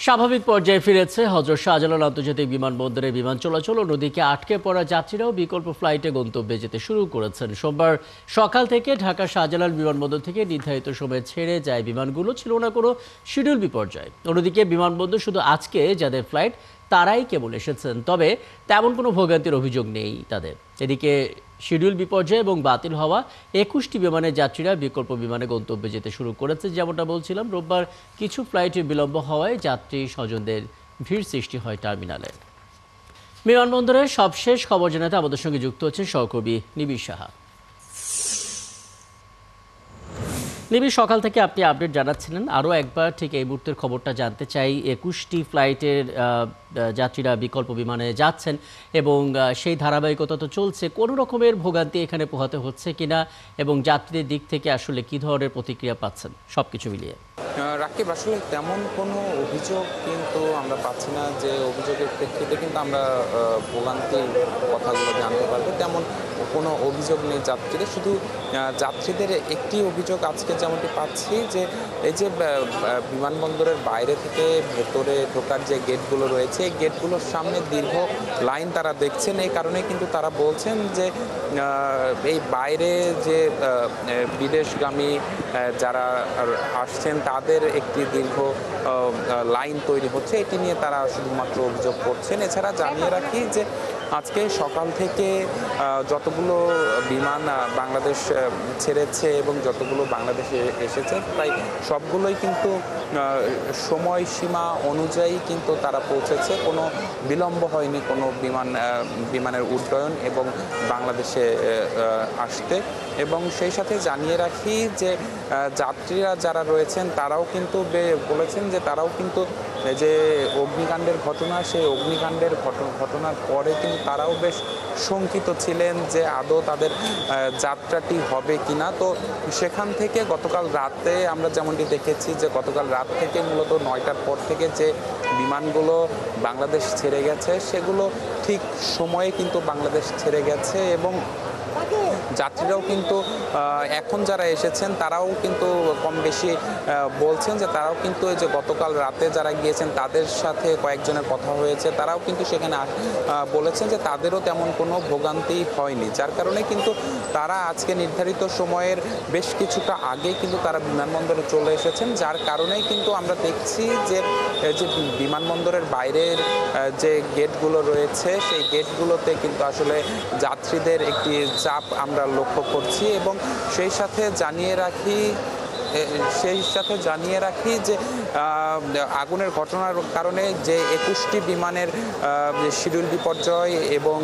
স্বাভাবিক পর্যায়ে ফিরেছে হযরত শাহজালাল আন্তর্জাতিক বিমানবন্দরে বিমান চলাচল। অন্যদিকে আটকে পড়া যাত্রীরাও বিকল্প ফ্লাইটে গন্তব্যে যেতে শুরু করেছেন। সোমবার সকাল থেকে ঢাকা শাহজালাল বিমানবন্দর থেকে নির্ধারিত সময়ে ছেড়ে যায় বিমানগুলো, ছিল না কোনো শিডিউল বিপর্যয়। অন্যদিকে বিমানবন্দর শুধু আজকে যাদের ফ্লাইট তারাই কেবল এসেছেন, তবে তেমন কোনো ভোগান্তির অভিযোগ নেই তাদের। এদিকে শিডিউল বিপর্যয় এবং বাতিল হওয়া ২১টি বিমানের যাত্রীরা বিকল্প বিমানে গন্তব্যে যেতে শুরু করেছে। যেমনটা বলছিলাম, রোববার কিছু ফ্লাইটে বিলম্ব হওয়ায় যাত্রী স্বজনদের ভিড় সৃষ্টি হয় টার্মিনালে। বিমানবন্দরের সবশেষ খবর জানাতে আমাদের সঙ্গে যুক্ত হচ্ছেন সহকর্মী নিবিড় সাহা। নিবিড়, সকাল থেকে আপনি আপডেট জানাচ্ছিলেন, আরও একবার ঠিক এই মুহূর্তের খবরটা জানতে চাই। ২১টি ফ্লাইটের যাত্রীরা বিকল্প বিমানে যাচ্ছেন এবং সেই ধারাবাহিকতা তো চলছে। কোনো রকমের ভোগান্তি এখানে পোহাতে হচ্ছে কিনা এবং যাত্রীদের দিক থেকে আসলে কী ধরনের প্রতিক্রিয়া পাচ্ছেন, সব কিছু মিলিয়ে? রাকিব, আসলে তেমন কোনো অভিযোগ কিন্তু আমরা পাচ্ছি না। যে অভিযোগের প্রেক্ষিতে কিন্তু আমরা ভোগান্তির কথাগুলো জানতে পারবো, তেমন কোনো অভিযোগ নেই যাত্রীদের। শুধু যাত্রীদের একটি অভিযোগ আজকে যেমনটি পাচ্ছি, যে এই যে বিমানবন্দরের বাইরে থেকে ভেতরে ঢোকার যে গেটগুলো রয়েছে, এই গেটগুলোর সামনে দীর্ঘ লাইন তারা দেখছেন। এই কারণে কিন্তু তারা বলছেন যে এই বাইরে যে বিদেশগামী যারা আসছেন তাদের একটি দীর্ঘ লাইন তৈরি হচ্ছে, এটি নিয়ে তারা শুধুমাত্র অভিযোগ করছেন। এছাড়া জানিয়ে রাখি যে আজকে সকাল থেকে যতগুলো বিমান বাংলাদেশ ছেড়েছে এবং যতগুলো বাংলাদেশে এসেছে, প্রায় সবগুলোই কিন্তু সময়সীমা অনুযায়ী কিন্তু তারা পৌঁছেছে। কোনো বিলম্ব হয়নি কোনো বিমানের উড্ডয়ন এবং বাংলাদেশে আসতে। এবং সেই সাথে জানিয়ে রাখি যে যাত্রীরা যারা রয়েছেন তারাও কিন্তু বলেছেন যে তারাও কিন্তু যে অগ্নিকাণ্ডের ঘটনা, সেই অগ্নিকাণ্ডের ঘটনার পরে কিন্তু তারাও বেশ শঙ্কিত ছিলেন যে আদৌ তাদের যাত্রাটি হবে কিনা। তো সেখান থেকে গতকাল রাতে আমরা যেমনটি দেখেছি যে গতকাল রাত থেকে মূলত ৯টার পর থেকে যে বিমানগুলো বাংলাদেশ ছেড়ে গেছে, সেগুলো ঠিক সময়ে কিন্তু বাংলাদেশ ছেড়ে গেছে। এবং যাত্রীরাও কিন্তু এখন যারা এসেছেন তারাও কিন্তু কম বেশি বলছেন যে তারাও কিন্তু এই যে গতকাল রাতে যারা গিয়েছেন তাদের সাথে কয়েকজনের কথা হয়েছে, তারাও কিন্তু সেখানে বলেছেন যে তাদেরও তেমন কোনো ভোগান্তি হয়নি। যার কারণে কিন্তু তারা আজকে নির্ধারিত সময়ের বেশ কিছুটা আগে কিন্তু তারা বিমানবন্দরে চলে এসেছেন। যার কারণেই কিন্তু আমরা দেখছি যে বিমানবন্দরের বাইরের যে গেটগুলো রয়েছে, সেই গেটগুলোতে কিন্তু আসলে যাত্রীদের একটি চাপ আমরা লক্ষ্য করছি। এবং সেই সাথে জানিয়ে রাখি যে আগুনের ঘটনার কারণে যে ২১টি বিমানের শিডিউল বিপর্যয় এবং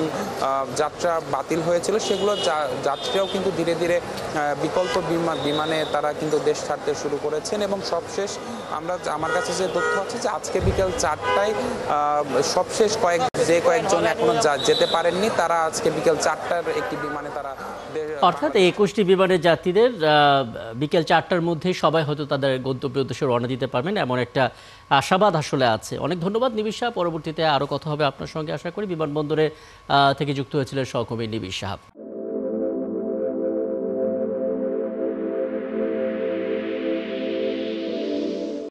যাত্রা বাতিল হয়েছিল, সেগুলো যাত্রীরাও কিন্তু ধীরে ধীরে বিকল্প বিমানে তারা কিন্তু দেশ ছাড়তে শুরু করেছেন। এবং সবশেষ আমার কাছে যে তথ্য আছে যে আজকে বিকেল ৪টায় সবশেষ কয়েকজন এখনো যেতে পারেননি, তারা আজকে বিকেল ৪টার একটি বিমানে তারা, অর্থাৎ ২১টি বিমানের যাত্রীদের বিকেল ৪টার মধ্যে সবাই হয়তো তাদের গন্তব্যের উদ্দেশ্যে রওনা দিতে পারবেন, এমন একটা আশাবাদ আসলে আছে। অনেক ধন্যবাদ নিবিড় সাহা। পরবর্তীতে আরও কথা হবে আপনার সঙ্গে আশা করি। বিমানবন্দরে থেকে যুক্ত হয়েছিলেন সহকর্মী নিবিড় সাহা।